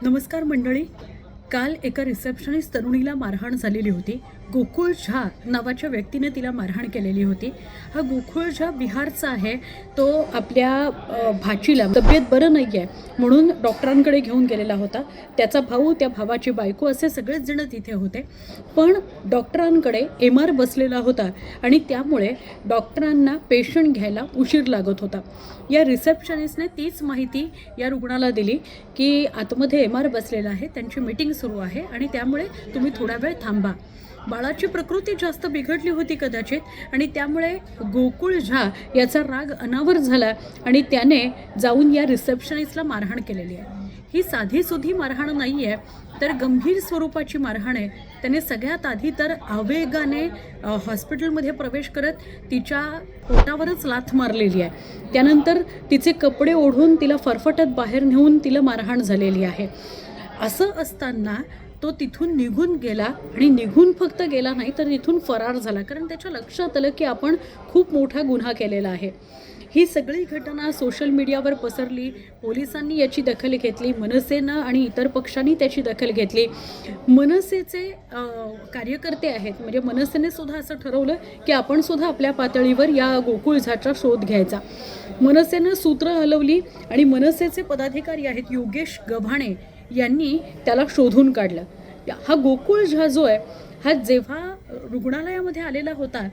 नमस्कार मंडळी. काल एका रिसेप्शनिस्ट तरुणीला मारहाण झालेली होती. गोकुळ झा नावाच्या व्यक्तीने तिला मारहाण केलेली होती. हा गोकुळ झा बिहारचा आहे. तो आपल्या भाचीला तब्येत बरं नाही आहे म्हणून डॉक्टरांकडे घेऊन गेलेला होता. त्याचा भाऊ, त्या भावाची बायको असे सगळेच जण तिथे होते. पण डॉक्टरांकडे MR बसलेला होता आणि त्यामुळे डॉक्टरांना पेशंट घ्यायला उशीर लागत होता. या रिसेप्शनिस्टने तीच माहिती या रुग्णाला दिली की आतमध्ये MR बसलेला आहे, त्यांची मीटिंग सुरू आहे आणि त्यामुळे तुम्ही थोडा वेळ थांबा. बाळाची प्रकृती जास्त बिघडली होती कदाचित आणि त्यामुळे गोकुळ झा याचा राग अनावर झाला आणि त्याने जाऊन या रिसेप्शनिस्टला मारहाण केलेली आहे. ही साधीसुधी मारहाण नाही आहे, तर गंभीर स्वरूपाची मारहाण आहे. त्याने सगळ्यात आधी तर आवेगाने हॉस्पिटलमध्ये प्रवेश करत तिच्या पोटावरच लाथ मारलेली आहे. त्यानंतर तिचे कपडे ओढून तिला फरफटत बाहेर नेऊन तिला मारहाण झालेली आहे. असं असताना तो तिथून निघून गेला आणि निघून फक्त गेला नाही तर तिथून फरार झाला, कारण त्याच्या लक्षात आलं की आपण खूप मोठा गुन्हा केलेला आहे. ही सगळी घटना सोशल मीडियावर पसरली. पोलिसांनी याची दखल घेतली, मनसेनं आणि इतर पक्षांनी त्याची दखल घेतली. मनसेचे कार्यकर्ते आहेत, म्हणजे मनसेने सुद्धा असं ठरवलं की आपण सुद्धा आपल्या पातळीवर या गोकुळ झाचा शोध घ्यायचा. मनसेनं सूत्र हलवली आणि मनसेचे पदाधिकारी आहेत योगेश गव्हाणे यांनी त्याला शोधून काढलं. हा गोकुळ झा जो आहे हा जेव्हा रुग्णालयामध्ये आलेला होता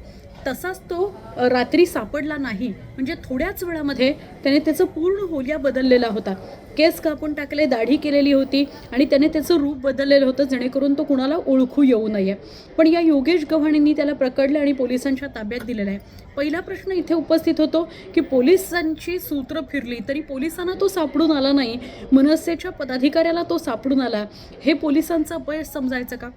तसाच तो रात्री सापडला नाही. म्हणजे थोड्याच वेळामध्ये त्याने त्याचं पूर्ण होलिया बदललेला होता. केस कापून टाकले, दाढी केलेली होती आणि त्याने त्याचं रूप बदललेलं होतं जेणेकरून तो कुणाला ओळखू येऊ नये. पण या योगेश गव्हाणेंनी त्याला पकडलं आणि पोलिसांच्या ताब्यात दिलेलं आहे. पहिला प्रश्न इथे उपस्थित होतो की पोलिसांची सूत्र फिरली तरी पोलिसांना तो सापडून आला नाही, मनसेच्या पदाधिकाऱ्याला तो सापडून आला. हे पोलिसांचं अपयश समजायचं का?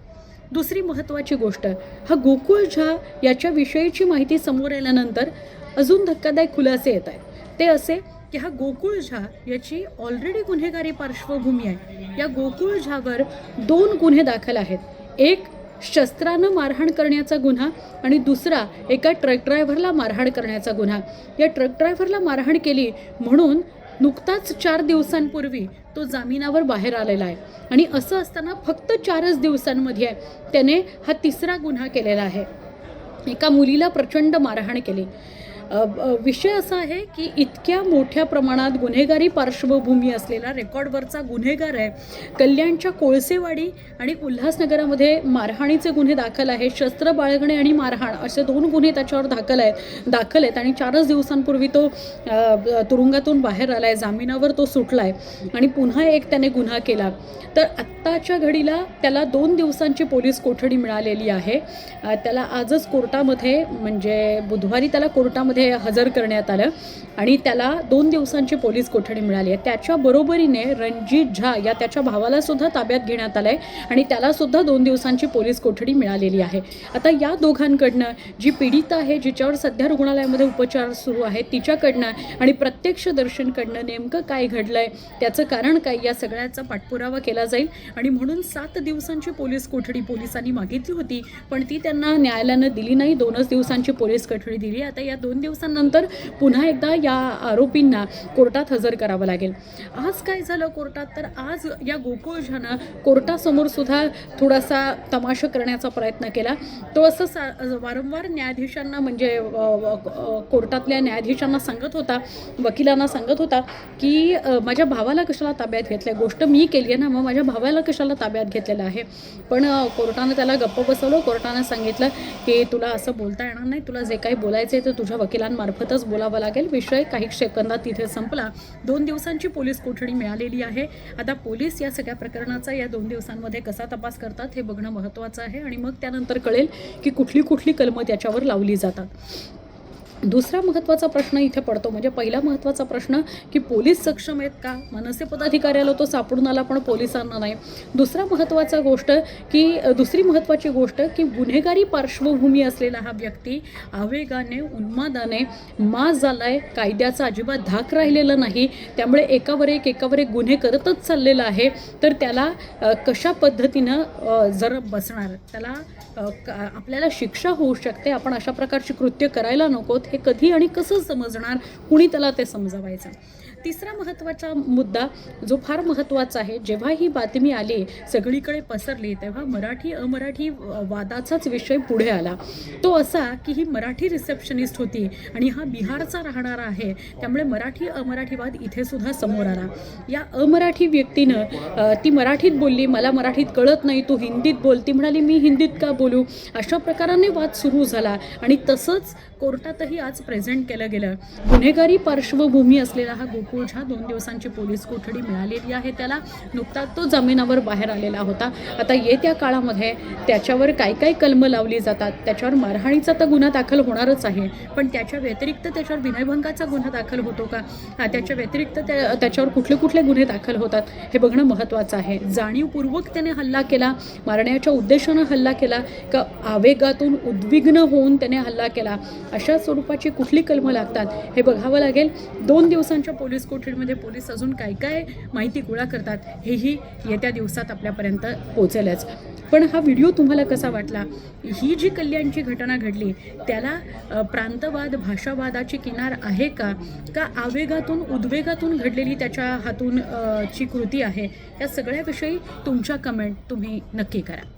दुसरी महत्त्वाची गोष्ट, हा गोकुळ झा याच्याविषयीची माहिती समोर आल्यानंतर अजून धक्कादायक खुलासे येत आहेत. ते असे की हा गोकुळ झा याची ऑलरेडी गुन्हेगारी पार्श्वभूमी आहे. या गोकुळ झावर 2 गुन्हे दाखल आहेत. एक शस्त्रानं मारहाण करण्याचा गुन्हा आणि दुसरा एका ट्रक ड्रायव्हरला मारहाण करण्याचा गुन्हा. या ट्रक ड्रायव्हरला मारहाण केली म्हणून नुकताच 4 दिवसांपूर्वी तो जामिनावर बाहेर आलेला आहे आणि असं असताना फक्त 4च दिवसांमध्ये त्याने हा 3रा गुन्हा केलेला आहे. एका मुलीला प्रचंड मारहाण केली. विषय असा आहे की इतक्या मोठ्या प्रमाणात गुन्हेगारी पार्श्वभूमी असलेला रेकॉर्डवरचा गुन्हेगार आहे. कल्याणच्या कोळसेवाडी आणि उल्हासनगरामध्ये मारहाणीचे गुन्हे दाखल आहेत. शस्त्र बाळगणे आणि मारहाण असे 2 गुन्हे त्याच्यावर दाखल आहेत आणि 4च दिवसांपूर्वी तो तुरुंगातून बाहेर आला आहे. जामिनावर तो सुटला आहे आणि पुन्हा एक त्याने गुन्हा केला. तर आत्ताच्या घडीला त्याला 2 दिवसांची पोलीस कोठडी मिळालेली आहे. त्याला आजच कोर्टामध्ये म्हणजे बुधवारी त्याला कोर्टामध्ये हजर करण्यात आलं आणि त्याला 2 दिवसांची पोलीस कोठडी मिळाली आहे. त्याच्या बरोबरीने रणजित झा या त्याच्या भावाला सुद्धा ताब्यात घेण्यात आलं आहे आणि त्याला सुद्धा 2 दिवसांची पोलीस कोठडी मिळालेली आहे. आता या दोघांकडनं जी पीडित आहे, जिच्यावर सध्या रुग्णालयामध्ये उपचार सुरू आहेत, तिच्याकडनं आणि प्रत्यक्षदर्शींकडनं नेमकं काय घडलंय, त्याचं कारण काय, या सगळ्याचा पाठपुरावा केला जाईल आणि म्हणून 7 दिवसांची पोलीस कोठडी पोलिसांनी मागितली होती पण ती त्यांना न्यायालयानं दिली नाही. 2च दिवसांची पोलीस कोठडी दिली. आता या 2 दिवसांनंतर पुन्हा एकदा या आरोपींना कोर्टात हजर करावं लागेल. आज काय झालं कोर्टात, तर आज या गोकुळ झानं कोर्टासमोर सुद्धा थोडासा तमाशा करण्याचा प्रयत्न केला. तो असं वारंवार न्यायाधीशांना म्हणजे कोर्टातल्या न्यायाधीशांना सांगत होता, वकिलांना सांगत होता की माझ्या भावाला कशाला ताब्यात घेतलं, गोष्ट मी केली आहे ना, मग माझ्या भावाला कशाला ताब्यात घेतलेलं आहे. पण कोर्टानं त्याला गप्प बसवलं. कोर्टानं सांगितलं की तुला असं बोलता येणार नाही, तुला जे काही बोलायचं आहे ते तुझ्या वकिलांमार्फतच बोलावं लागेल. विषय काही सेकंदात तिथे संपला. 2 दिवसांची पोलीस कोठडी मिळालेली आहे. आता पोलीस या सगळ्या प्रकरणाचा या 2 दिवसांमध्ये कसा तपास करतात हे बघणं महत्त्वाचं आहे आणि मग त्यानंतर कळेल की कुठली कलमं त्याच्यावर लावली जातात. दुसरा महत्त्वाचा प्रश्न इथे पडतो, म्हणजे पहिला महत्त्वाचा प्रश्न की पोलीस सक्षम आहेत का. मनसे पदाधिकाऱ्याला तो सापडून आला पण पोलिसांना नाही. दुसरी महत्त्वाची गोष्ट की गुन्हेगारी पार्श्वभूमी असलेला हा व्यक्ती आवेगाने, उन्मादाने माज झालाय. कायद्याचा अजिबात धाक राहिलेला नाही. त्यामुळे एकावर एक गुन्हे करतच चाललेला आहे. तर त्याला कशा पद्धतीनं जर बसणार, त्याला आपल्याला शिक्षा होऊ शकते. आपण अशा प्रकारची कृत्य करायला नकोत. हे कधी आणि कसं समजणार, कुणी त्याला ते समजावायचं. तिसरा महत्त्वाचा मुद्दा जो फार महत्त्वाचा आहे, जेव्हा ही बातमी आली सगळीकडे पसरली तेव्हा मराठी अमराठी वादाचाच विषय पुढे आला. तो असा की ही मराठी रिसेप्शनिस्ट होती आणि हा बिहारचा राहणारा आहे, त्यामुळे मराठी अमराठी वाद इथे सुद्धा समोर आला. या अमराठी व्यक्तीनं ती मराठीत बोलली, मला मराठीत कळत नाही, तू हिंदीत बोल. ती म्हणाली मी हिंदीत का बोलू. अशा प्रकाराने वाद सुरू झाला आणि तसंच कोर्टातही आज प्रेझेंट केलं गेलं. गुन्हेगारी पार्श्वभूमी असलेला हा गोकुळ झा 2 दिवसांची पोलीस कोठडी मिळालेली आहे त्याला. नुकताच तो जामिनावर बाहेर आलेला होता. आता येत्या काळामध्ये त्याच्यावर काय काय कलमं लावली जातात, त्याच्यावर मारहाणीचा तर गुन्हा दाखल होणारच आहे, पण त्याच्या व्यतिरिक्त त्याच्यावर विनयभंगाचा गुन्हा दाखल होतो का, त्याच्या व्यतिरिक्त त्याच्यावर कुठले कुठले गुन्हे दाखल होतात हे बघणं महत्त्वाचं आहे. जाणीवपूर्वक त्याने हल्ला केला, मारण्याच्या उद्देशानं हल्ला केला का आवेगातून उद्विग्न होऊन त्याने हल्ला केला, अशा स्वरूपाची कुठली कलमं लागतात हे बघावं लागेल. 2 दिवसांच्या पोलीस कोठडीमध्ये पोलीस अजून काय काय माहिती गोळा करतात हेही येत्या दिवसात आपल्यापर्यंत पोहोचेलच. पण हा व्हिडिओ तुम्हाला कसा वाटला? ही जी कल्याणची घटना घडली त्याला प्रांतवाद भाषावादाची किनार आहे का आवेगातून उद्वेगातून घडलेली त्याच्या हातून ची कृती आहे? या सगळ्याविषयी तुमच्या कमेंट तुम्ही नक्की करा.